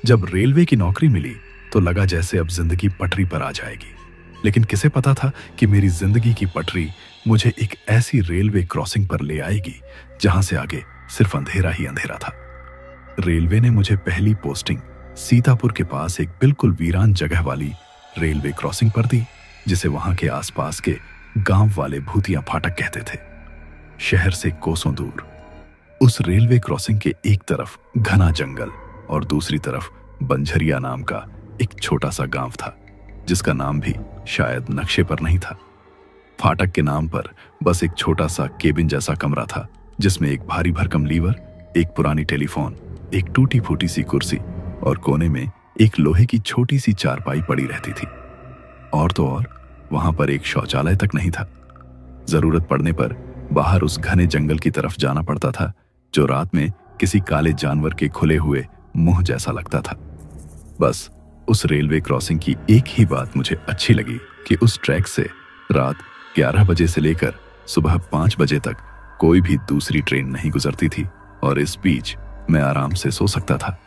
जब रेलवे की नौकरी मिली तो लगा जैसे अब जिंदगी पटरी पर आ जाएगी। लेकिन किसे पता था कि मेरी जिंदगी की पटरी मुझे एक ऐसी रेलवे क्रॉसिंग पर ले आएगी जहां से आगे सिर्फ अंधेरा ही अंधेरा था। रेलवे ने मुझे पहली पोस्टिंग सीतापुर के पास एक बिल्कुल वीरान जगह वाली रेलवे क्रॉसिंग पर दी, जिसे वहां के आसपास के गांव वाले भूतिया फाटक कहते थे। शहर से कोसों दूर उस रेलवे क्रॉसिंग के एक तरफ घना जंगल और दूसरी तरफ बंझरिया नाम का एक छोटा सा गांव था, जिसका नाम भी शायद नक्शे पर नहीं था। फाटक के नाम पर बस एक छोटा सा केबिन जैसा कमरा था, जिसमें एक भारी भरकम लीवर, एक पुरानी टेलीफोन, एक टूटी फूटी सी कुर्सी और कोने में एक लोहे की छोटी सी चारपाई पड़ी रहती थी। और तो और वहां पर एक शौचालय तक नहीं था। जरूरत पड़ने पर बाहर उस घने जंगल की तरफ जाना पड़ता था, जो रात में किसी काले जानवर के खुले हुए मुंह जैसा लगता था। बस उस रेलवे क्रॉसिंग की एक ही बात मुझे अच्छी लगी कि उस ट्रैक से रात 11 बजे से लेकर सुबह 5 बजे तक कोई भी दूसरी ट्रेन नहीं गुजरती थी और इस बीच मैं आराम से सो सकता था।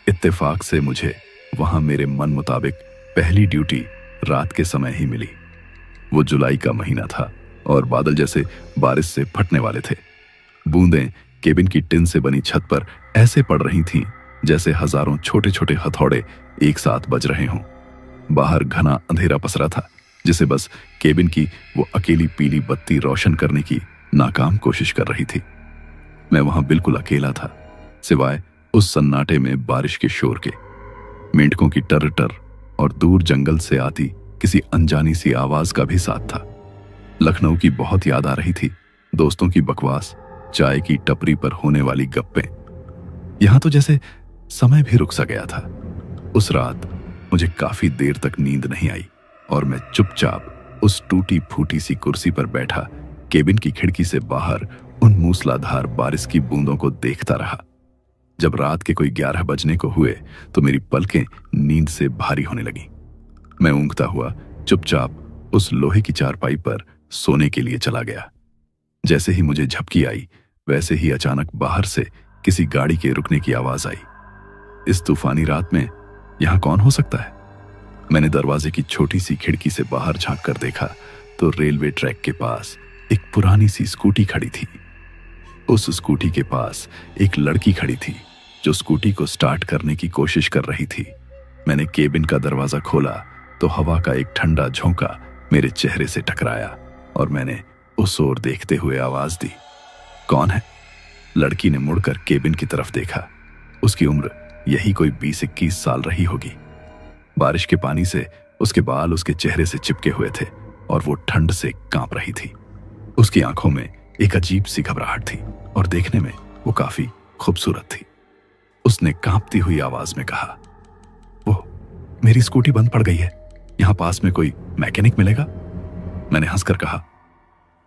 इत्तेफाक से मुझे वहां मेरे मन मुताबिक पहली ड्यूटी रात के समय ही मिली। वो जुलाई का महीना था और बादल जैसे बारिश से फटने वाले थे। बूंदें केबिन की टिन से बनी छत पर ऐसे पड़ रही थीं जैसे हजारों छोटे छोटे हथौड़े एक साथ बज रहे हों। बाहर घना अंधेरा पसरा था, जिसे बस केबिन की वो अकेली पीली बत्ती रोशन करने की नाकाम कोशिश कर रही थी। मैं वहां बिल्कुल अकेला था, सिवाय उस सन्नाटे में बारिश के शोर के, मेंढकों की टर टर और दूर जंगल से आती किसी अनजानी सी आवाज का भी साथ था। लखनऊ की बहुत याद आ रही थी, दोस्तों की बकवास, चाय की टपरी पर होने वाली गप्पें। यहां तो जैसे समय भी रुक सा गया था। उस रात मुझे काफी देर तक नींद नहीं आई और मैं चुपचाप उस टूटी फूटी सी कुर्सी पर बैठा केबिन की खिड़की से बाहर उन मूसलाधार बारिश की बूंदों को देखता रहा। जब रात के कोई 11 बजने को हुए तो मेरी पलकें नींद से भारी होने लगी। मैं ऊँघता हुआ चुपचाप उस लोहे की चारपाई पर सोने के लिए चला गया। जैसे ही मुझे झपकी आई, वैसे ही अचानक बाहर से किसी गाड़ी के रुकने की आवाज आई। इस तूफानी रात में यहां कौन हो सकता है? मैंने दरवाजे की छोटी सी खिड़की से बाहर झांक कर देखा तो रेलवे ट्रैक के पास एक पुरानी सी स्कूटी खड़ी थी। उस स्कूटी के पास एक लड़की खड़ी थी जो स्कूटी को स्टार्ट करने की कोशिश कर रही थी। मैंने केबिन का दरवाजा खोला तो हवा का एक ठंडा झोंका मेरे चेहरे से टकराया और मैंने उस ओर देखते हुए आवाज दी, कौन है? लड़की ने मुड़कर केबिन की तरफ देखा। उसकी उम्र यही कोई 20-21 साल रही होगी। बारिश के पानी से उसके बाल उसके चेहरे से चिपके हुए थे और वो ठंड से कांप रही थी। उसकी आंखों में एक अजीब सी घबराहट थी और देखने में वो काफी खूबसूरत थी। उसने कांपती हुई आवाज में कहा, वो मेरी स्कूटी बंद पड़ गई है, यहां पास में कोई मैकेनिक मिलेगा? मैंने हंसकर कहा,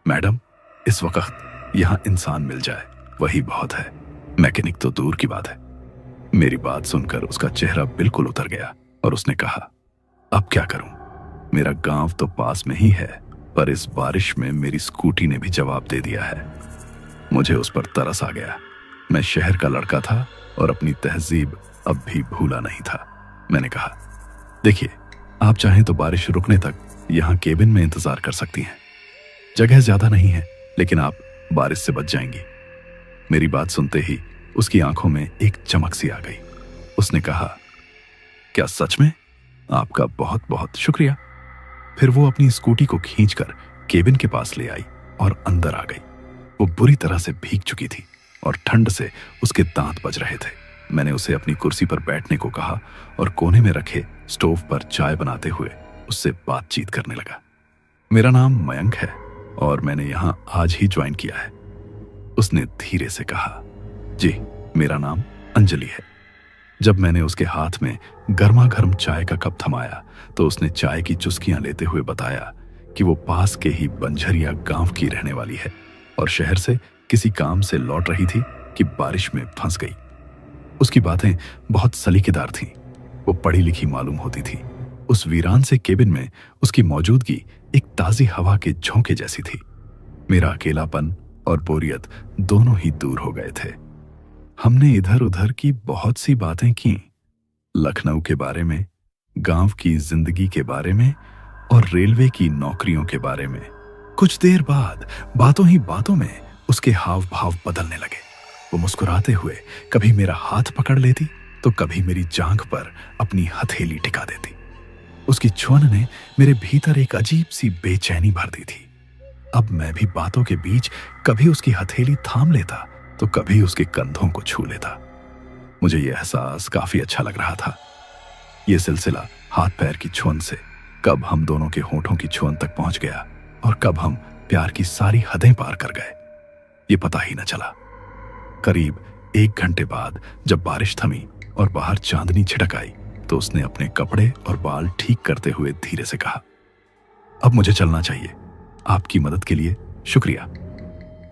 मैडम, इस वक्त यहां इंसान मिल जाए वही बहुत है, मैकेनिक तो दूर की बात है। मेरी बात सुनकर उसका चेहरा बिल्कुल उतर गया और उसने कहा, अब क्या करूं? मेरा गांव तो पास में ही है, पर इस बारिश में मेरी स्कूटी ने भी जवाब दे दिया है। मुझे उस पर तरस आ गया। मैं शहर का लड़का था और अपनी तहजीब अब भी भूला नहीं था। मैंने कहा, देखिए, आप चाहें तो बारिश रुकने तक यहां केबिन में इंतजार कर सकती हैं। जगह ज्यादा नहीं है, लेकिन आप बारिश से बच जाएंगी। मेरी बात सुनते ही उसकी आंखों में एक चमक सी आ गई। उसने कहा, क्या सच में? आपका बहुत बहुत शुक्रिया। फिर वो अपनी स्कूटी को खींचकर केबिन के पास ले आई और अंदर आ गई। वो बुरी तरह से भीग चुकी थी और ठंड से उसके दांत बज रहे थे। मैंने उसे अपनी कुर्सी पर बैठने को कहा और कोने में रखे स्टोव पर चाय बनाते हुए उससे बातचीत करने लगा। मेरा नाम मयंक है और मैंने यहां आज ही ज्वाइन किया है। उसने धीरे से कहा, जी, मेरा नाम अंजलि है। जब मैंने उसके हाथ में गर्मा गर्म चाय का कप थमाया तो उसने चाय की चुस्कियां लेते हुए बताया कि वो पास के ही बंझरिया गांव की रहने वाली है और शहर से किसी काम से लौट रही थी कि बारिश में फंस गई। उसकी बातें बहुत सलीकेदार थीं। वो पढ़ी लिखी मालूम होती थी। उस वीरान से केबिन में उसकी मौजूदगी एक ताजी हवा के झोंके जैसी थी। मेरा अकेलापन और बोरियत दोनों ही दूर हो गए थे। हमने इधर उधर की बहुत सी बातें की। लखनऊ के बारे में, गांव की जिंदगी के बारे में और रेलवे की नौकरियों के बारे में। कुछ देर बाद बातों ही बातों में उसके हाव भाव बदलने लगे। वो मुस्कुराते हुए कभी मेरा हाथ पकड़ लेती तो कभी मेरी जांघ पर अपनी हथेली टिका देती। उसकी छुअन ने मेरे भीतर एक अजीब सी बेचैनी भर दी थी। अब मैं भी बातों के बीच कभी उसकी हथेली थाम लेता तो कभी उसके कंधों को छू लेता। मुझे यह एहसास काफी अच्छा लग रहा था। यह सिलसिला हाथ पैर की छुअन से कब हम दोनों के होठों की छुअन तक पहुंच गया और कब हम प्यार की सारी हदें पार कर गए, ये पता ही न चला। करीब 1 घंटे बाद जब बारिश थमी और बाहर चांदनी छिटक आई तो उसने अपने कपड़े और बाल ठीक करते हुए धीरे से कहा, अब मुझे चलना चाहिए। आपकी मदद के लिए शुक्रिया।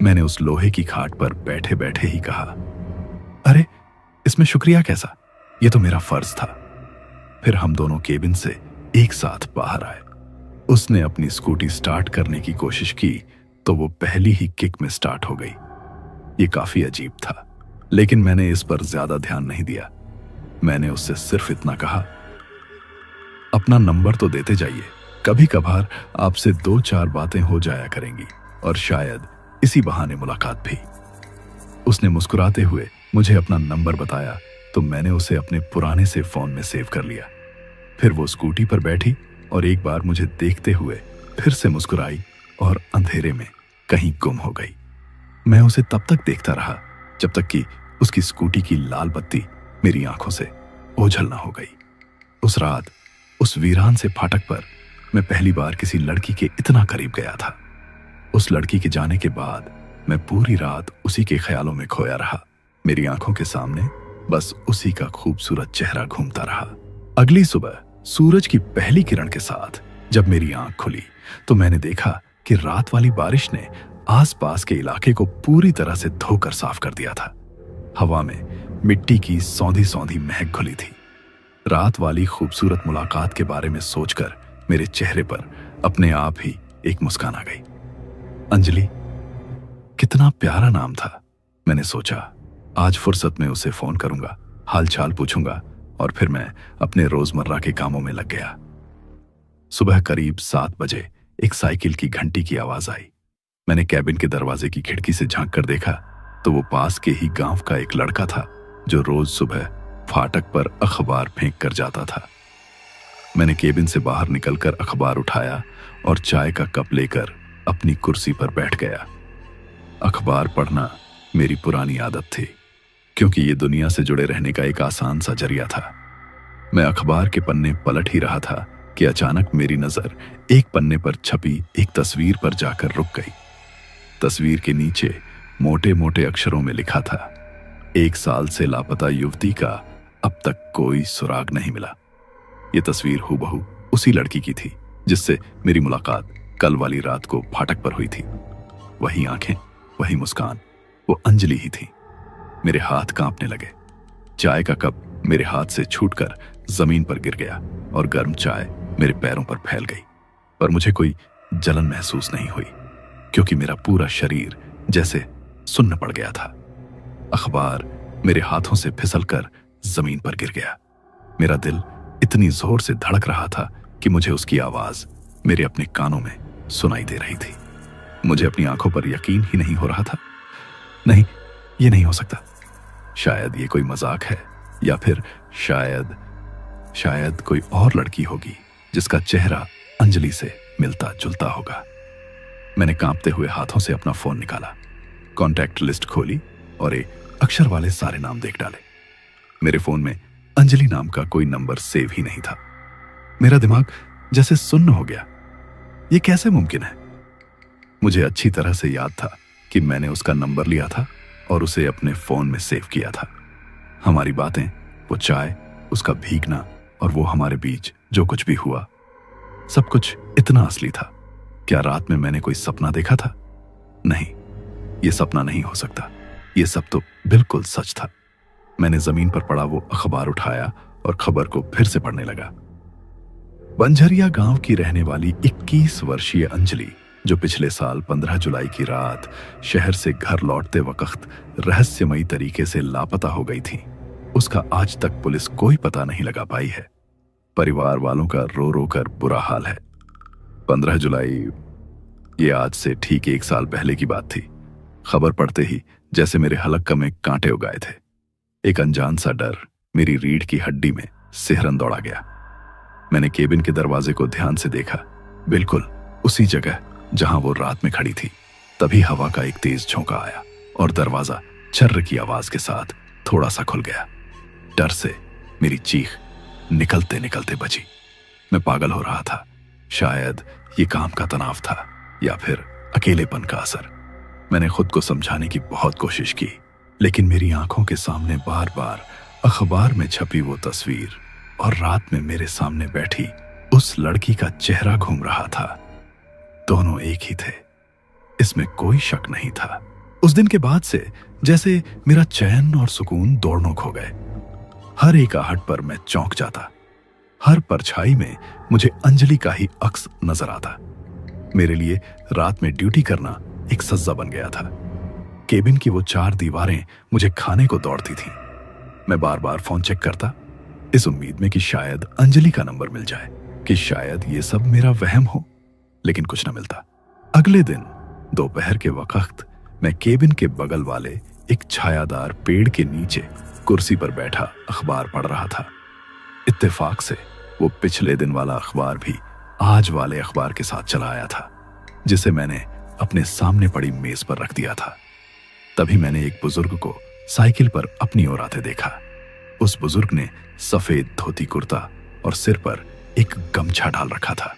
मैंने उस लोहे की खाट पर बैठे बैठे ही कहा, अरे इसमें शुक्रिया कैसा, यह तो मेरा फर्ज था। फिर हम दोनों केबिन से एक साथ बाहर आए। उसने अपनी स्कूटी स्टार्ट करने की कोशिश की तो वो पहली ही किक में स्टार्ट हो गई। ये काफी अजीब था, लेकिन मैंने इस पर ज्यादा ध्यान नहीं दिया। मैंने उससे सिर्फ इतना कहा, अपना नंबर तो देते जाइए, कभी कभार आपसे 2-4 बातें हो जाया करेंगी और शायद इसी बहाने मुलाकात भी। उसने मुस्कुराते हुए मुझे अपना नंबर बताया तो मैंने उसे अपने पुराने से फोन में सेव कर लिया। फिर वो स्कूटी पर बैठी और एक बार मुझे देखते हुए फिर से मुस्कुराई और अंधेरे में कहीं गुम हो गई। मैं उसे तब तक देखता रहा जब तक कि उसकी स्कूटी की लाल बत्ती मेरी आंखों से ओझल ना हो गई। उस रात उस वीरान से फाटक पर मैं पहली बार किसी लड़की के इतना करीब गया था। उस लड़की के जाने के बाद मैं पूरी रात उसी के ख्यालों में खोया रहा। मेरी आंखों के सामने बस उसी का खूबसूरत चेहरा घूमता रहा। अगली सुबह सूरज की पहली किरण के साथ जब मेरी आंख खुली तो मैंने देखा कि रात वाली बारिश ने आसपास के इलाके को पूरी तरह से धोकर साफ कर दिया था। हवा में मिट्टी की सौंधी सौंधी महक घुली थी। रात वाली खूबसूरत मुलाकात के बारे में सोचकर मेरे चेहरे पर अपने आप ही एक मुस्कान आ गई। अंजलि, कितना प्यारा नाम था। मैंने सोचा आज फुर्सत में उसे फोन करूंगा, हालचाल पूछूंगा और फिर मैं अपने रोजमर्रा के कामों में लग गया। सुबह करीब 7 बजे एक साइकिल की घंटी की आवाज आई। मैंने कैबिन के दरवाजे की खिड़की से झांक कर देखा तो वो पास के ही गांव का एक लड़का था जो रोज सुबह फाटक पर अखबार फेंक कर जाता था। मैंने केबिन से बाहर निकलकर अखबार उठाया और चाय का कप लेकर अपनी कुर्सी पर बैठ गया। अखबार पढ़ना मेरी पुरानी आदत थी क्योंकि ये दुनिया से जुड़े रहने का एक आसान सा जरिया था। मैं अखबार के पन्ने पलट ही रहा था कि अचानक मेरी नजर एक पन्ने पर छपी एक तस्वीर पर जाकर रुक गई। तस्वीर के नीचे मोटे मोटे अक्षरों में लिखा था, 1 साल से लापता युवती का अब तक कोई सुराग नहीं मिला। ये तस्वीर हूबहू उसी लड़की की थी जिससे मेरी मुलाकात कल वाली रात को फाटक पर हुई थी। वही आंखें, वही मुस्कान, वो अंजलि ही थी। मेरे हाथ कांपने लगे। चाय का कप मेरे हाथ से छूटकर जमीन पर गिर गया और गर्म चाय मेरे पैरों पर फैल गई, पर मुझे कोई जलन महसूस नहीं हुई क्योंकि मेरा पूरा शरीर जैसे सुन्न पड़ गया था। अखबार मेरे हाथों से फिसलकर जमीन पर गिर गया। मेरा दिल इतनी जोर से धड़क रहा था कि मुझे उसकी आवाज मेरे अपने कानों में सुनाई दे रही थी। मुझे अपनी आंखों पर यकीन ही नहीं हो रहा था। नहीं, ये नहीं हो सकता। शायद ये कोई मजाक है या फिर शायद कोई और लड़की होगी जिसका चेहरा अंजलि से मिलता जुलता होगा। मैंने कांपते हुए हाथों से अपना फोन निकाला, कॉन्टैक्ट लिस्ट खोली और एक अक्षर वाले सारे नाम देख डाले। मेरे फोन में अंजलि नाम का कोई नंबर सेव ही नहीं था। मेरा दिमाग जैसे सुन्न हो गया। ये कैसे मुमकिन है? मुझे अच्छी तरह से याद था कि मैंने उसका नंबर लिया था और उसे अपने फोन में सेव किया था। हमारी बातें, वो चाय, उसका भीगना और वो हमारे बीच जो कुछ भी हुआ, सब कुछ इतना असली था। क्या रात में मैंने कोई सपना देखा था? नहीं, ये सपना नहीं हो सकता। ये सब तो बिल्कुल सच था। मैंने जमीन पर पड़ा वो अखबार उठाया और खबर को फिर से पढ़ने लगा। बंझरिया गांव की रहने वाली 21 वर्षीय अंजलि, जो पिछले साल 15 जुलाई की रात शहर से घर लौटते वक्त रहस्यमयी तरीके से लापता हो गई थी। उसका आज तक पुलिस कोई पता नहीं लगा पाई है। परिवार वालों का रो रो कर बुरा हाल है। 15 जुलाई, ये आज से ठीक 1 साल पहले की बात थी। खबर पढ़ते ही जैसे मेरे हलक्का में कांटे उगाए थे। एक अनजान सा डर मेरी रीढ़ की हड्डी में सिहरन दौड़ा गया। मैंने केबिन के दरवाजे को ध्यान से देखा, बिल्कुल उसी जगह जहां वो रात में खड़ी थी। तभी हवा का एक तेज झोंका आया और दरवाजा छर्र की आवाज के साथ थोड़ा सा खुल गया। डर से मेरी चीख निकलते निकलते बची। मैं पागल हो रहा था। शायद ये काम का तनाव था या फिर अकेलेपन का असर। मैंने खुद को समझाने की बहुत कोशिश की, लेकिन मेरी आंखों के सामने बार बार अखबार में छपी वो तस्वीर और रात में मेरे सामने बैठी उस लड़की का चेहरा घूम रहा था। दोनों एक ही थे, इसमें कोई शक नहीं था। उस दिन के बाद से जैसे मेरा चैन और सुकून दोनों खो गए। हर एक आहट पर मैं चौंक जाता। हर परछाई में मुझे अंजलि का ही अक्स नजर आता। मेरे लिए रात में ड्यूटी करना एक सज्जा बन गया था। केबिन की वो 4 दीवारें मुझे खाने को दौड़ती थीं। मैं बार बार फोन चेक करता, इस उम्मीद में कि शायद अंजलि का नंबर मिल जाए, कि शायद ये सब मेरा वहम हो, लेकिन कुछ न मिलता। अगले दिन दोपहर के वक्त मैं केबिन के बगल वाले एक छायादार पेड़ के नीचे कुर्सी पर बैठा अखबार पढ़ रहा था। इत्तेफाक से वो पिछले दिन वाला अखबार भी आज वाले अखबार के साथ चला आया था, जिसे मैंने अपने सामने पड़ी मेज पर रख दिया था। तभी मैंने एक बुजुर्ग को साइकिल पर अपनी ओर आते देखा। उस बुजुर्ग ने सफेद धोती कुर्ता और सिर पर एक गमछा डाल रखा था।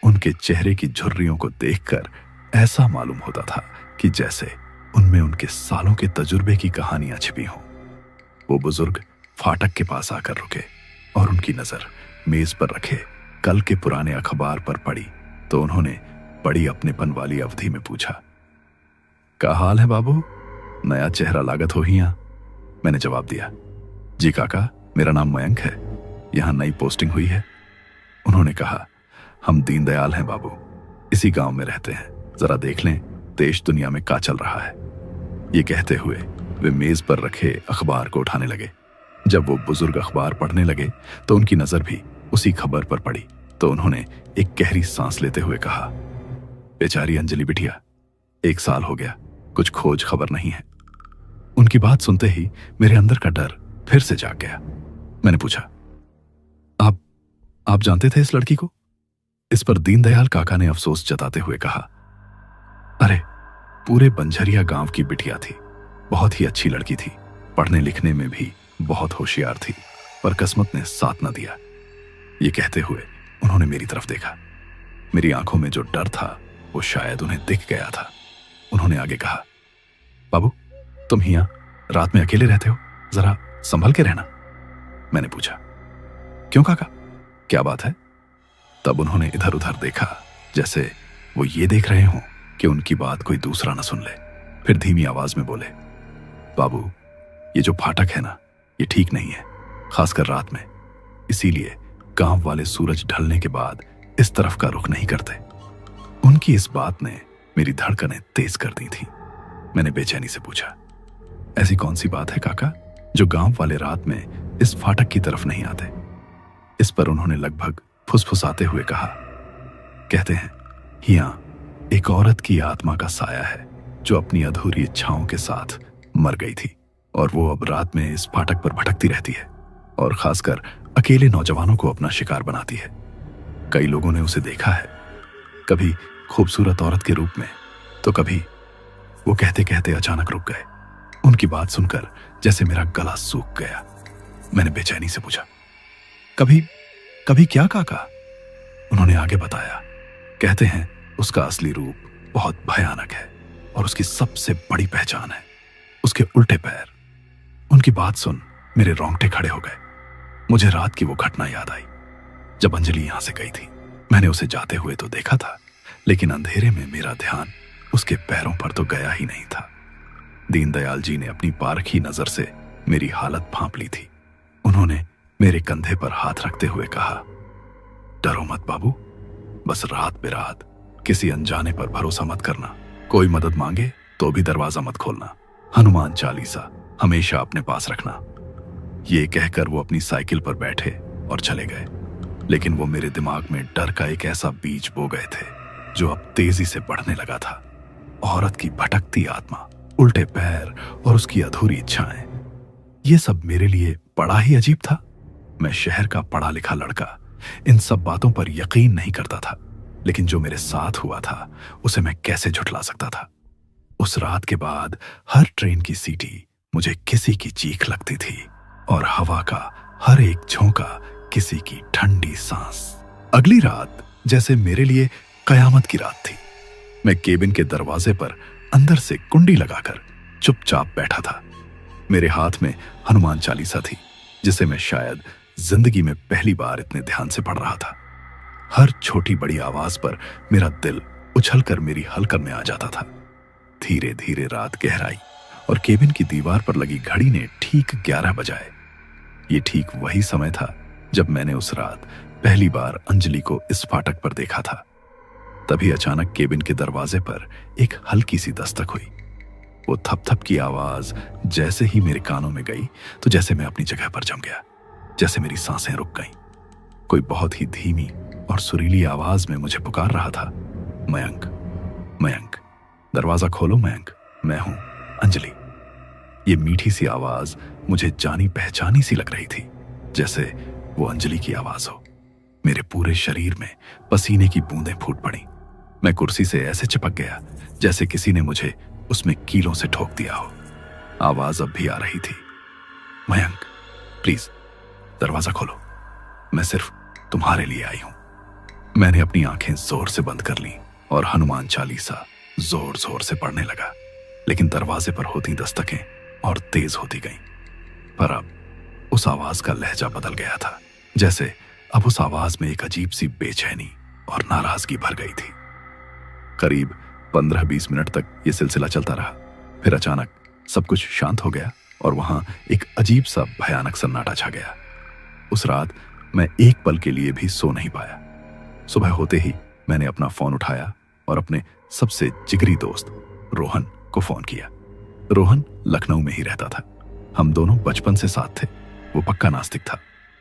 उनके चेहरे की झुर्रियों को देखकर ऐसा मालूम होता था कि जैसे उनमें उनके सालों के तजुर्बे की कहानियां छिपी हों। वो बुजुर्ग फाटक के पास आकर रुके और उनकी नजर मेज पर रखे कल के पुराने अखबार पर पड़ी तो उन्होंने बड़ी अपनेपन वाली अवधि में पूछा, क्या हाल है बाबू? नया चेहरा लागत हो ही यहां। मैंने जवाब दिया, जी काका, मेरा नाम मयंक है, यहां नई पोस्टिंग हुई है। उन्होंने कहा, हम दीनदयाल हैं बाबू, इसी गांव में रहते हैं, जरा देख लें देश दुनिया में क्या चल रहा है। ये कहते हुए वे मेज पर रखे अखबार को उठाने लगे। जब वो बुजुर्ग अखबार पढ़ने लगे तो उनकी नजर भी उसी खबर पर पड़ी तो उन्होंने एक गहरी सांस लेते हुए कहा, बेचारी अंजलि बिटिया, 1 साल हो गया, कुछ खोज खबर नहीं है। उनकी बात सुनते ही मेरे अंदर का डर फिर से जाग गया। मैंने पूछा, आप जानते थे इस लड़की को? इस पर दीनदयाल काका ने अफसोस जताते हुए कहा, अरे पूरे बंझरिया गांव की बिटिया थी, बहुत ही अच्छी लड़की थी, पढ़ने लिखने में भी बहुत होशियार थी, पर किस्मत ने साथ न दिया। ये कहते हुए उन्होंने मेरी तरफ देखा। मेरी आंखों में जो डर था वो शायद उन्हें दिख गया था। उन्होंने आगे कहा, बाबू तुम यहाँ रात में अकेले रहते हो, जरा संभल के रहना। मैंने पूछा, क्यों काका, क्या बात है? तब उन्होंने इधर उधर देखा जैसे वो ये देख रहे हों कि उनकी बात कोई दूसरा न सुन ले। फिर धीमी आवाज में बोले, बाबू ये जो फाटक है ना, ये ठीक नहीं है, खासकर रात में। इसीलिए गांव वाले सूरज ढलने के बाद इस तरफ का रुख नहीं करते। उनकी इस बात ने मेरी धड़कनें तेज कर दी थी। मैंने बेचैनी से पूछा, ऐसी कौन सी बात है काका जो गांव वाले रात में इस फाटक की तरफ नहीं आते? इस पर उन्होंने लगभग फुसफुसाते हुए कहा, कहते हैं यहाँ एक औरत की आत्मा का साया है जो अपनी अधूरी इच्छाओं के साथ मर गई थी और वो अब रात में इस फाटक पर भटकती रहती है और खासकर अकेले नौजवानों को अपना शिकार बनाती है। कई लोगों ने उसे देखा है, कभी खूबसूरत औरत के रूप में, तो कभी। वो कहते कहते अचानक रुक गए। उनकी बात सुनकर जैसे मेरा गला सूख गया। मैंने बेचैनी से पूछा, कभी कभी क्या काका? उन्होंने आगे बताया, कहते हैं उसका असली रूप बहुत भयानक है और उसकी सबसे बड़ी पहचान है उसके उल्टे पैर। उनकी बात सुन मेरे रोंगटे खड़े हो गए। मुझे रात की वो घटना याद आई जब अंजलि यहां से गई थी। मैंने उसे जाते हुए तो देखा था, लेकिन अंधेरे में मेरा ध्यान उसके पैरों पर तो गया ही नहीं था। दीनदयाल जी ने अपनी पारखी नजर से मेरी हालत भांप ली थी। उन्होंने मेरे कंधे पर हाथ रखते हुए कहा, डरो मत बाबू, बस रात बेरात किसी अनजाने पर भरोसा मत करना। कोई मदद मांगे तो भी दरवाजा मत खोलना। हनुमान चालीसा हमेशा अपने पास रखना। ये कहकर वो अपनी साइकिल पर बैठे और चले गए। लेकिन वो मेरे दिमाग में डर का एक ऐसा बीज बो गए थे जो अब तेजी से बढ़ने लगा था। औरत की भटकती आत्मा, उल्टे पैर और उसकी अधूरी इच्छाएं, ये सब मेरे लिए बड़ा ही अजीब था। मैं शहर का पढ़ा लिखा लड़का इन सब बातों पर यकीन नहीं करता था, लेकिन जो मेरे साथ हुआ था उसे मैं कैसे झुठला सकता था। उस रात के बाद हर ट्रेन की सीटी मुझे किसी की चीख लगती थी और हवा का हर एक झोंका किसी की ठंडी सांस। अगली रात जैसे मेरे लिए कयामत की रात थी। मैं केबिन के दरवाजे पर अंदर से कुंडी लगाकर चुपचाप बैठा था। मेरे हाथ में हनुमान चालीसा थी, जिसे मैं शायद जिंदगी में पहली बार इतने ध्यान से पढ़ रहा था। हर छोटी बड़ी आवाज पर मेरा दिल उछलकर मेरी हलक में आ जाता था। धीरे धीरे रात गहराई और केबिन की दीवार पर लगी घड़ी ने ठीक 11 बजाए। ये ठीक वही समय था जब मैंने उस रात पहली बार अंजलि को इस फाटक पर देखा था। तभी अचानक केबिन के दरवाजे पर एक हल्की सी दस्तक हुई। वो थप थप की आवाज जैसे ही मेरे कानों में गई तो जैसे मैं अपनी जगह पर जम गया, जैसे मेरी सांसें रुक गईं। कोई बहुत ही धीमी और सुरीली आवाज में मुझे पुकार रहा था, मयंक, मयंक, दरवाजा खोलो मयंक, मैं हूं अंजलि। ये मीठी सी आवाज मुझे जानी पहचानी सी लग रही थी, जैसे वो अंजलि की आवाज हो। मेरे पूरे शरीर में पसीने की बूंदें फूट पड़ी। मैं कुर्सी से ऐसे चिपक गया जैसे किसी ने मुझे उसमें कीलों से ठोक दिया हो। आवाज अब भी आ रही थी, मयंक प्लीज दरवाजा खोलो, मैं सिर्फ तुम्हारे लिए आई हूं। मैंने अपनी आंखें जोर से बंद कर ली और हनुमान चालीसा जोर जोर से पढ़ने लगा। लेकिन दरवाजे पर होती दस्तकें और तेज होती गईं। पर अब उस आवाज का लहजा बदल गया था, जैसे अब उस आवाज में एक अजीब सी बेचैनी और नाराजगी भर गई थी। करीब 15-20 मिनट तक यह सिलसिला चलता रहा। फिर अचानक सब कुछ शांत हो गया और वहां एक अजीब सा भयानक सन्नाटा छा गया। उस रात मैं एक पल के लिए भी सो नहीं पाया। सुबह होते ही मैंने अपना फोन उठाया और अपने सबसे जिगरी दोस्त रोहन को फोन किया। रोहन लखनऊ में ही रहता था। हम दोनों बचपन से साथ थे। वो पक्का नास्तिक था,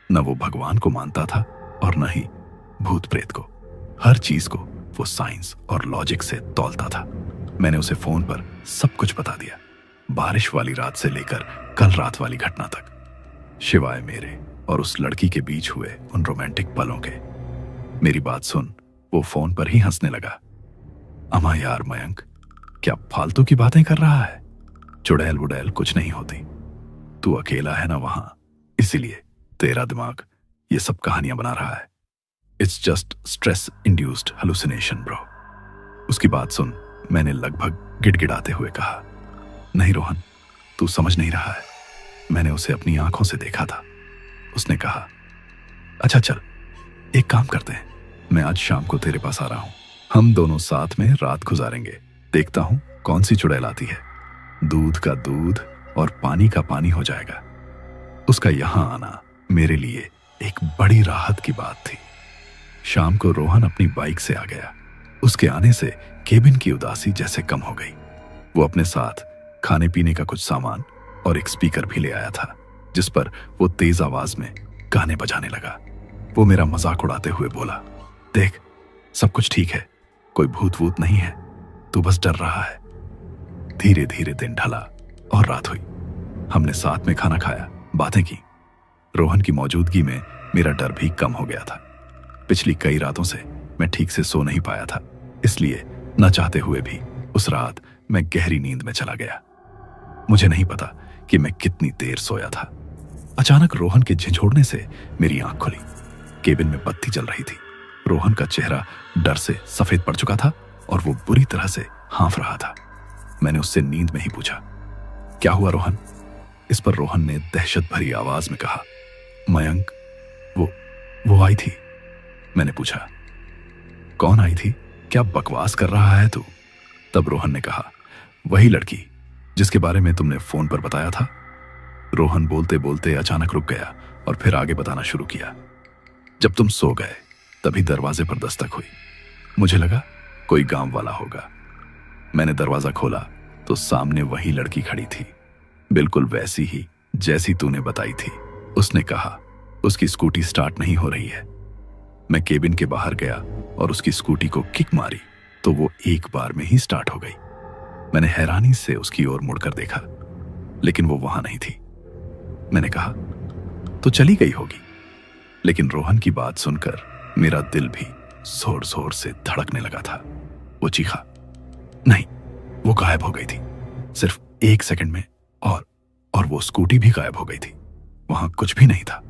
न वो भगवान को मानता था और न ही भूत प्रेत को। हर चीज को वो साइंस और लॉजिक से तौलता था। मैंने उसे फोन पर सब कुछ बता दिया, बारिश वाली रात से लेकर कल रात वाली घटना तक, शिवाय मेरे और उस लड़की के बीच हुए उन रोमांटिक पलों के। मेरी बात सुन वो फोन पर ही हंसने लगा। अमा यार मयंक, क्या फालतू की बातें कर रहा है? चुड़ैल वुड़ैल कुछ नहीं होती। तू अकेला है ना वहां, इसीलिए तेरा दिमाग ये सब कहानियां बना रहा है। It's just stress induced hallucination bro. उसकी बात सुन मैंने लगभग गिड़गिड़ाते हुए कहा, नहीं रोहन, तू समझ नहीं रहा है। मैंने उसे अपनी आंखों से देखा था। उसने कहा, अच्छा चल एक काम करते हैं, मैं आज शाम को तेरे पास आ रहा हूं। हम दोनों साथ में रात गुजारेंगे। देखता हूं कौन सी चुड़ैल आती है। दूध का दूध और पानी का पानी हो जाएगा। उसका यहां आना मेरे लिए एक बड़ी राहत की बात थी। शाम को रोहन अपनी बाइक से आ गया। उसके आने से केबिन की उदासी जैसे कम हो गई। वो अपने साथ खाने पीने का कुछ सामान और एक स्पीकर भी ले आया था, जिस पर वो तेज आवाज में गाने बजाने लगा। वो मेरा मजाक उड़ाते हुए बोला, देख सब कुछ ठीक है, कोई भूत वूत नहीं है, तू बस डर रहा है। धीरे धीरे दिन ढला और रात हुई। हमने साथ में खाना खाया, बातें की। रोहन की मौजूदगी में मेरा डर भी कम हो गया था। पिछली कई रातों से मैं ठीक से सो नहीं पाया था, इसलिए न चाहते हुए भी उस रात मैं गहरी नींद में चला गया। मुझे नहीं पता कि मैं कितनी देर सोया था। अचानक रोहन के झिझोड़ने से मेरी आंख खुली। केबिन में बत्ती जल रही थी। रोहन का चेहरा डर से सफेद पड़ चुका था और वो बुरी तरह से हाँफ रहा था। मैंने उससे नींद में ही पूछा, क्या हुआ रोहन? इस पर रोहन ने दहशत भरी आवाज में कहा, मयंक वो आई थी। मैंने पूछा, कौन आई थी? क्या बकवास कर रहा है तू? तब रोहन ने कहा, वही लड़की जिसके बारे में तुमने फोन पर बताया था। रोहन बोलते बोलते अचानक रुक गया और फिर आगे बताना शुरू किया। जब तुम सो गए तभी दरवाजे पर दस्तक हुई। मुझे लगा कोई गांव वाला होगा। मैंने दरवाजा खोला तो सामने वही लड़की खड़ी थी, बिल्कुल वैसी ही जैसी तूने बताई थी। उसने कहा, उसकी स्कूटी स्टार्ट नहीं हो रही है। मैं केबिन के बाहर गया और उसकी स्कूटी को किक मारी तो वो एक बार में ही स्टार्ट हो गई। मैंने हैरानी से उसकी ओर मुड़कर देखा, लेकिन वो वहां नहीं थी। मैंने कहा, तो चली गई होगी। लेकिन रोहन की बात सुनकर मेरा दिल भी जोर जोर से धड़कने लगा था। वो चीखा, नहीं, वो गायब हो गई थी सिर्फ 1 सेकंड में, और वो स्कूटी भी गायब हो गई थी। वहां कुछ भी नहीं था,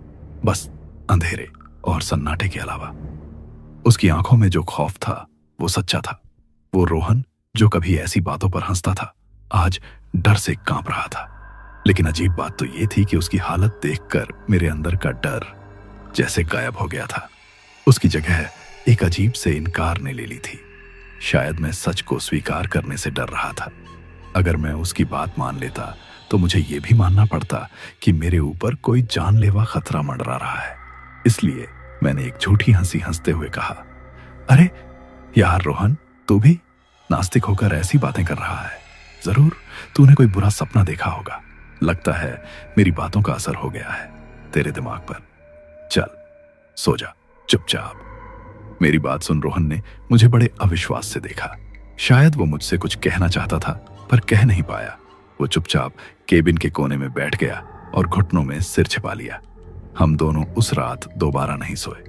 बस अंधेरे और सन्नाटे के अलावा। उसकी आंखों में जो खौफ था वो सच्चा था। वो रोहन जो कभी ऐसी बातों पर हंसता था, आज डर से कांप रहा था। लेकिन अजीब बात तो ये थी कि उसकी हालत देखकर मेरे अंदर का डर जैसे गायब हो गया था। उसकी जगह एक अजीब से इनकार ने ले ली थी। शायद मैं सच को स्वीकार करने से डर रहा था। अगर मैं उसकी बात मान लेता तो मुझे यह भी मानना पड़ता कि मेरे ऊपर कोई जानलेवा खतरा मंडरा रहा है। इसलिए मैंने एक झूठी हंसी हंसते हुए कहा, अरे यार रोहन, तू भी नास्तिक होकर ऐसी बातें कर रहा है। जरूर तूने कोई बुरा सपना देखा होगा। लगता है मेरी बातों का असर हो गया है तेरे दिमाग पर। चल सो जा चुपचाप। मेरी बात सुन रोहन ने मुझे बड़े अविश्वास से देखा। शायद वो मुझसे कुछ कहना चाहता था पर कह नहीं पाया। वो चुपचाप केबिन के कोने में बैठ गया और घुटनों में सिर छिपा लिया। हम दोनों उस रात दोबारा नहीं सोए।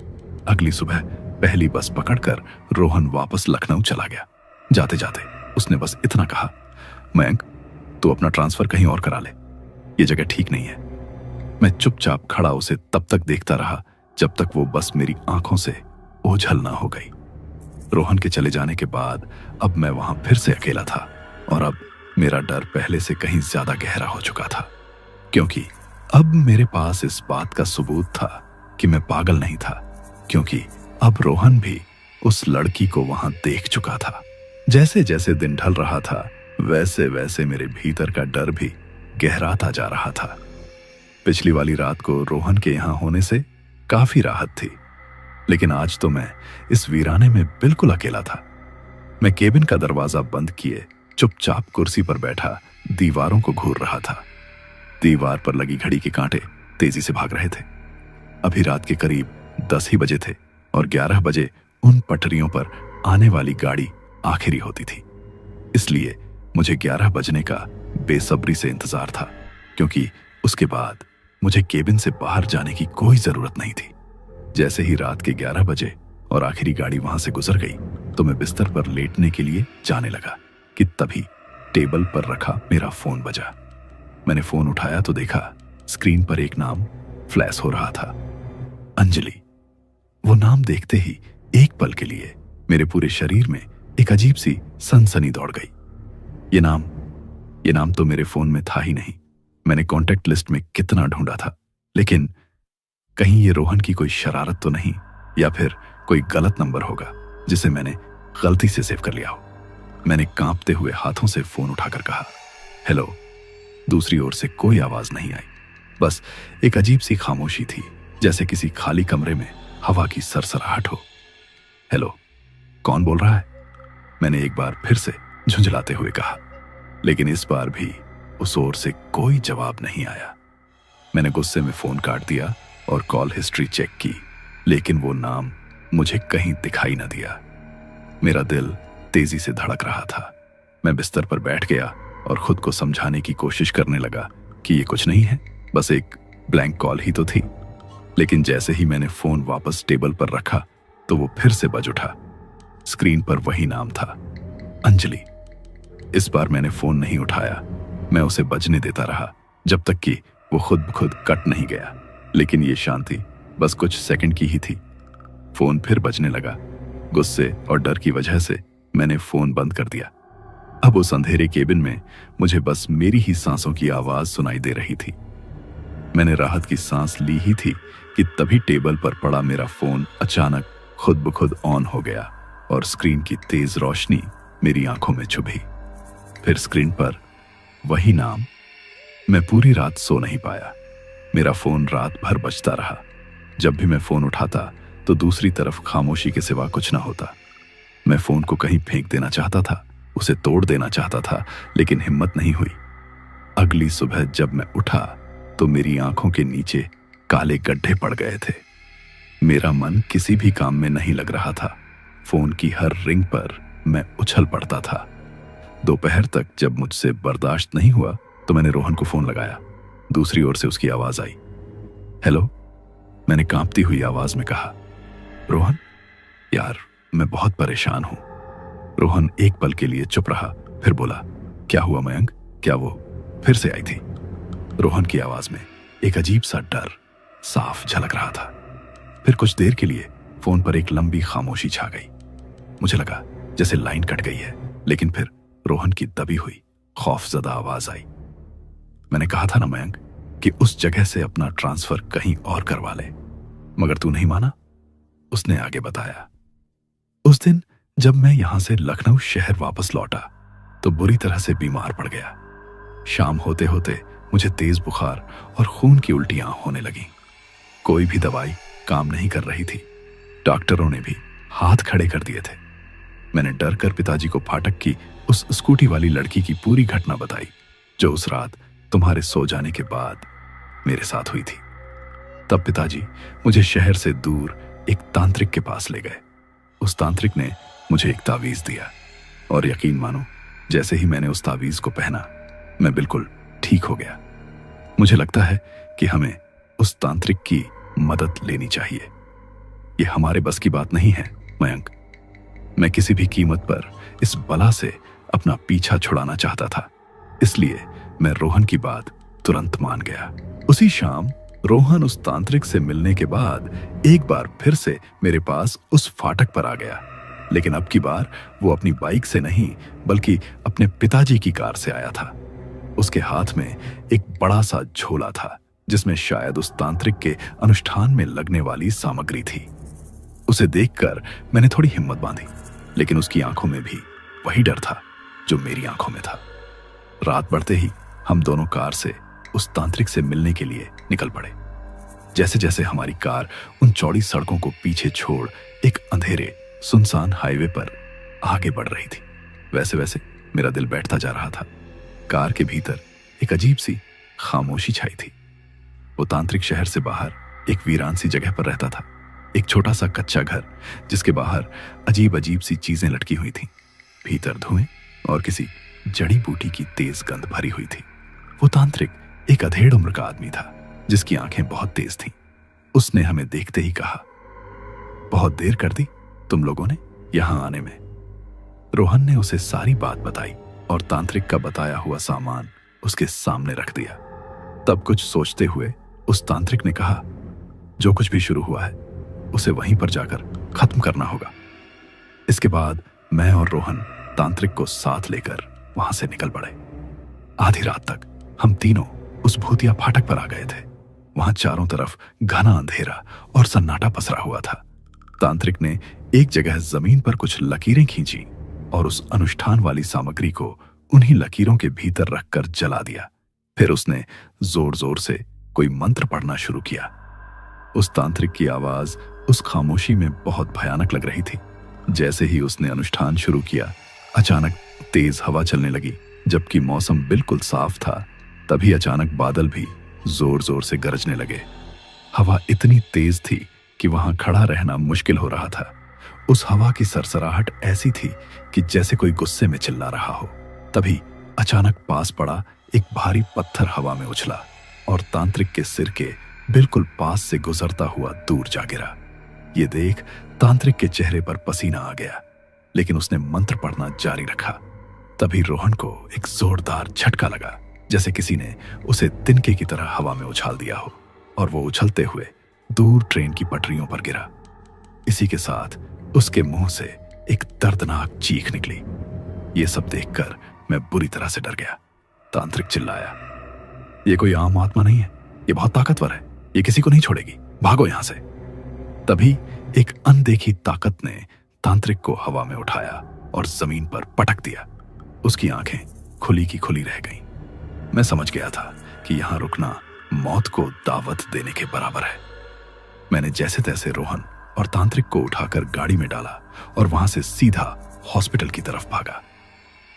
अगली सुबह पहली बस पकड़कर रोहन वापस लखनऊ चला गया। जाते जाते उसने बस इतना कहा, मयंक, तू अपना ट्रांसफर कहीं और करा ले, ये जगह ठीक नहीं है। मैं चुपचाप खड़ा उसे तब तक देखता रहा जब तक वो बस मेरी आंखों से ओझल ना हो गई। रोहन के चले जाने के बाद अब मैं वहां फिर से अकेला था, और अब मेरा डर पहले से कहीं ज्यादा गहरा हो चुका था, क्योंकि अब मेरे पास इस बात का सबूत था कि मैं पागल नहीं था। क्योंकि अब रोहन भी उस लड़की को वहां देख चुका था। जैसे जैसे दिन ढल रहा था वैसे वैसे मेरे भीतर का डर भी गहराता जा रहा था। पिछली वाली रात को रोहन के यहां होने से काफी राहत थी, लेकिन आज तो मैं इस वीराने में बिल्कुल अकेला था। मैं केबिन का दरवाजा बंद किए चुपचाप कुर्सी पर बैठा दीवारों को घूर रहा था। दीवार पर लगी घड़ी के कांटे तेजी से भाग रहे थे। अभी रात के करीब 10 ही बजे थे और 11 बजे उन पटरियों पर आने वाली गाड़ी आखिरी होती थी। इसलिए मुझे 11 बजने का बेसब्री से इंतजार था, क्योंकि उसके बाद मुझे केबिन से बाहर जाने की कोई जरूरत नहीं थी। जैसे ही रात के 11 बजे और आखिरी गाड़ी वहां से गुजर गई तो मैं बिस्तर पर लेटने के लिए जाने लगा कि तभी टेबल पर रखा मेरा फोन बजा। मैंने फोन उठाया तो देखा स्क्रीन पर एक नाम फ्लैश हो रहा था, अंजलि। वो नाम देखते ही एक पल के लिए मेरे पूरे शरीर में एक अजीब सी सनसनी दौड़ गई। ये नाम तो मेरे फोन में था ही नहीं। मैंने कॉन्टेक्ट लिस्ट में कितना ढूंढा था, लेकिन कहीं ये रोहन की कोई शरारत तो नहीं, या फिर कोई गलत नंबर होगा जिसे मैंने गलती से सेव कर लिया हो। मैंने कांपते हुए हाथों से फोन उठाकर कहा, हेलो। दूसरी ओर से कोई आवाज नहीं आई, बस एक अजीब सी खामोशी थी, जैसे किसी खाली कमरे में हवा की सरसराहट हो। हेलो, कौन बोल रहा है? मैंने एक बार फिर से झुंझलाते हुए कहा, लेकिन इस बार भी उस ओर से कोई जवाब नहीं आया। मैंने गुस्से में फोन काट दिया और कॉल हिस्ट्री चेक की, लेकिन वो नाम मुझे कहीं दिखाई न दिया। मेरा दिल तेजी से धड़क रहा था। मैं बिस्तर पर बैठ गया और खुद को समझाने की कोशिश करने लगा कि ये कुछ नहीं है, बस एक ब्लैंक कॉल ही तो थी। लेकिन जैसे ही मैंने फोन वापस टेबल पर रखा तो वो फिर से बज उठा। स्क्रीन पर वही नाम था, अंजलि। इस बार मैंने फोन नहीं उठाया। मैं उसे बजने देता रहा जब तक कि वो खुद ब खुद कट नहीं गया। लेकिन ये शांति बस कुछ सेकंड की ही थी। फोन फिर बजने लगा। गुस्से और डर की वजह से मैंने फोन बंद कर दिया। अब उस अंधेरे केबिन में मुझे बस मेरी ही सांसों की आवाज सुनाई दे रही थी। मैंने राहत की सांस ली ही थी कि तभी टेबल पर पड़ा मेरा फोन अचानक खुद ब खुद ऑन हो गया और स्क्रीन की तेज रोशनी मेरी आंखों में चुभी। फिर स्क्रीन पर वही नाम। मैं पूरी रात सो नहीं पाया। मेरा फोन रात भर बजता रहा। जब भी मैं फोन उठाता तो दूसरी तरफ खामोशी के सिवा कुछ ना होता। मैं फोन को कहीं फेंक देना चाहता था, उसे तोड़ देना चाहता था, लेकिन हिम्मत नहीं हुई। अगली सुबह जब मैं उठा तो मेरी आंखों के नीचे काले गड्ढे पड़ गए थे। मेरा मन किसी भी काम में नहीं लग रहा था। फोन की हर रिंग पर मैं उछल पड़ता था। दोपहर तक जब मुझसे बर्दाश्त नहीं हुआ तो मैंने रोहन को फोन लगाया। दूसरी ओर से उसकी आवाज आई। हेलो, मैंने कांपती हुई आवाज में कहा। रोहन, यार मैं बहुत परेशान हूं। रोहन एक पल के लिए चुप रहा, फिर बोला, क्या हुआ मयंक? क्या वो फिर से आई थी? रोहन की आवाज में एक अजीब सा डर साफ झलक रहा था। फिर कुछ देर के लिए फोन पर एक लंबी खामोशी छा गई। मुझे लगा जैसे लाइन कट गई है, लेकिन फिर रोहन की दबी हुई खौफजदा आवाज आई। मैंने कहा था ना मयंक कि उस जगह से अपना ट्रांसफर कहीं और करवा ले, मगर तू नहीं माना। उसने आगे बताया, उस दिन जब मैं यहां से लखनऊ शहर वापस लौटा तो बुरी तरह से बीमार पड़ गया। शाम होते होते मुझे तेज बुखार और खून की उल्टियां होने लगी। कोई भी दवाई काम नहीं कर रही थी। डॉक्टरों ने भी हाथ खड़े कर दिए थे। मैंने डर कर पिताजी को फाटक की उस स्कूटी वाली लड़की की पूरी घटना बताई, जो उस रात तुम्हारे सो जाने के बाद मेरे साथ हुई थी। तब पिताजी मुझे शहर से दूर एक तांत्रिक के पास ले गए। उस तांत्रिक ने मुझे एक तावीज दिया और यकीन मानो, जैसे ही मैंने उस तावीज को पहना मैं बिल्कुल ठीक हो गया। मुझे लगता है कि हमें उस तांत्रिक की मदद लेनी चाहिए। ये हमारे बस की बात नहीं है मयंक। मैं किसी भी कीमत पर इस बला से अपना पीछा छुड़ाना चाहता था, इसलिए मैं रोहन की बात तुरंत मान गया। उसी शाम रोहन उस तांत्रिक से मिलने के बाद एक बार फिर से मेरे पास उस फाटक पर आ गया, लेकिन अब की बार वो अपनी बाइक से नहीं बल्कि अपने पिताजी की कार से आया था। उसके हाथ में एक बड़ा सा झोला था जिसमें शायद उस तांत्रिक के अनुष्ठान में लगने वाली सामग्री थी। उसे देखकर मैंने थोड़ी हिम्मत बांधी, लेकिन उसकी आंखों में भी वही डर था जो मेरी आंखों में था। रात बढ़ते ही हम दोनों कार से उस तांत्रिक से मिलने के लिए निकल पड़े। जैसे जैसे हमारी कार उन चौड़ी सड़कों को पीछे छोड़ एक अंधेरे सुनसान हाईवे पर आगे बढ़ रही थी, वैसे वैसे मेरा दिल बैठता जा रहा था। कार के भीतर एक अजीब सी खामोशी छाई थी। वो तांत्रिक शहर से बाहर एक वीरान सी जगह पर रहता था, एक छोटा सा कच्चा घर जिसके बाहर अजीब अजीब सी चीजें लटकी हुई थीं। भीतर धुएं और किसी जड़ी बूटी की तेज गंध भरी हुई थी। वो तांत्रिक एक अधेड़ उम्र का आदमी था जिसकी आंखें बहुत तेज थीं। उसने हमें देखते ही कहा, बहुत देर कर दी तुम लोगों ने यहां आने में। रोहन ने उसे सारी बात बताई और तांत्रिक का बताया हुआ सामान उसके सामने रख दिया। तब कुछ सोचते हुए उस तांत्रिक ने कहा, जो कुछ भी शुरू हुआ है उसे वहीं पर जाकर खत्म करना होगा। इसके बाद मैं और रोहन तांत्रिक को साथ लेकर वहां से निकल पड़े। आधी रात तक हम तीनों उस भूतिया फाटक पर आ गए थे। वहां चारों तरफ घना अंधेरा और सन्नाटा पसरा हुआ था। तांत्रिक ने एक जगह जमीन पर कुछ लकीरें खींची और उस अनुष्ठान वाली सामग्री को उन्हीं लकीरों के भीतर रखकर जला दिया। फिर उसने जोर जोर से कोई मंत्र पढ़ना शुरू किया। उस तांत्रिक की आवाज उस खामोशी में बहुत भयानक लग रही थी। जैसे ही उसने अनुष्ठान शुरू किया, अचानक तेज हवा चलने लगी। जबकि मौसम बिल्कुल साफ था, तभी अचानक बादल भी जोर जोर से गरजने लगे। हवा इतनी तेज थी कि वहां खड़ा रहना मुश्किल हो रहा था। उस हवा की सरसराहट ऐसी थी कि जैसे कोई गुस्से में चिल्ला रहा हो। तभी अचानक पास पड़ा एक भारी पत्थर हवा में उछला और तांत्रिक के सिर के बिल्कुल पास से गुजरता हुआ दूर जा गिरा। ये देख तांत्रिक के चेहरे पर पसीना आ गया, लेकिन उसने मंत्र पढ़ना जारी रखा। तभी रोहन को एक जोरदार झटका लगा, जैसे किसी ने उसे तिनके की तरह हवा में उछाल दिया हो, और वो उछलते हुए दूर ट्रेन की पटरियों पर गिरा। इसी के साथ उसके मुंह से एक दर्दनाक चीख निकली। ये सब देखकर मैं बुरी तरह से डर गया। तांत्रिक चिल्लाया, ये कोई आम आत्मा नहीं है, ये बहुत ताकतवर है, ये किसी को नहीं छोड़ेगी, भागो यहां से। तभी एक अनदेखी ताकत ने तांत्रिक को हवा में उठाया और जमीन पर पटक दिया। उसकी आंखें खुली की खुली रह गईं। मैं समझ गया था कि यहां रुकना मौत को दावत देने के बराबर है। मैंने जैसे तैसे रोहन और तांत्रिक को उठाकर गाड़ी में डाला और वहां से सीधा हॉस्पिटल की तरफ भागा।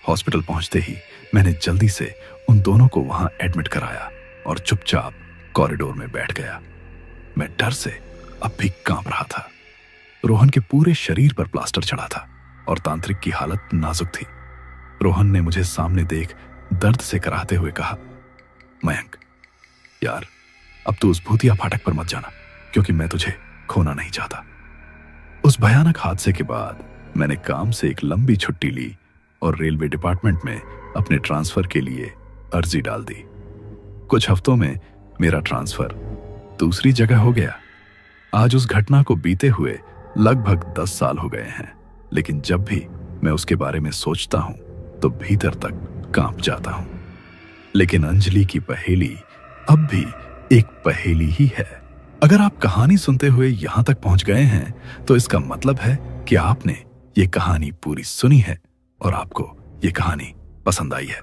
हॉस्पिटल पहुंचते ही मैंने जल्दी से उन दोनों को वहां एडमिट कराया और चुपचाप कॉरिडोर में बैठ गया। मैं डर से अब भी कांप रहा था। रोहन के पूरे शरीर पर प्लास्टर चढ़ा था और तांत्रिक की हालत नाजुक थी। रोहन ने मुझे सामने देख दर्द से कराहते हुए कहा, मयंक यार, अब तू उस भूतिया फाटक पर मत जाना, क्योंकि मैं तुझे खोना नहीं चाहता। उस भयानक हादसे के बाद मैंने काम से एक लंबी छुट्टी ली और रेलवे डिपार्टमेंट में अपने ट्रांसफर के लिए अर्जी डाल दी। कुछ हफ्तों में मेरा ट्रांसफर दूसरी जगह हो गया। आज उस घटना को बीते हुए लगभग 10 साल हो गए हैं, लेकिन जब भी मैं उसके बारे में सोचता हूं तो भीतर तक कांप जाता हूं। लेकिन अंजलि की पहेली अब भी एक पहेली ही है। अगर आप कहानी सुनते हुए यहां तक पहुंच गए हैं तो इसका मतलब है कि आपने ये कहानी पूरी सुनी है और आपको ये कहानी पसंद आई है।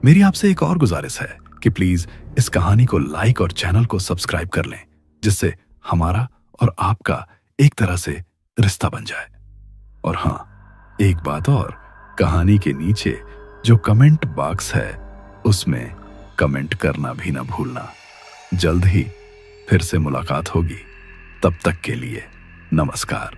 मेरी आपसे एक और गुजारिश है कि प्लीज इस कहानी को लाइक और चैनल को सब्सक्राइब कर लें, जिससे हमारा और आपका एक तरह से रिश्ता बन जाए। और हाँ, एक बात और, कहानी के नीचे जो कमेंट बॉक्स है उसमें कमेंट करना भी ना भूलना। जल्द ही फिर से मुलाकात होगी, तब तक के लिए नमस्कार।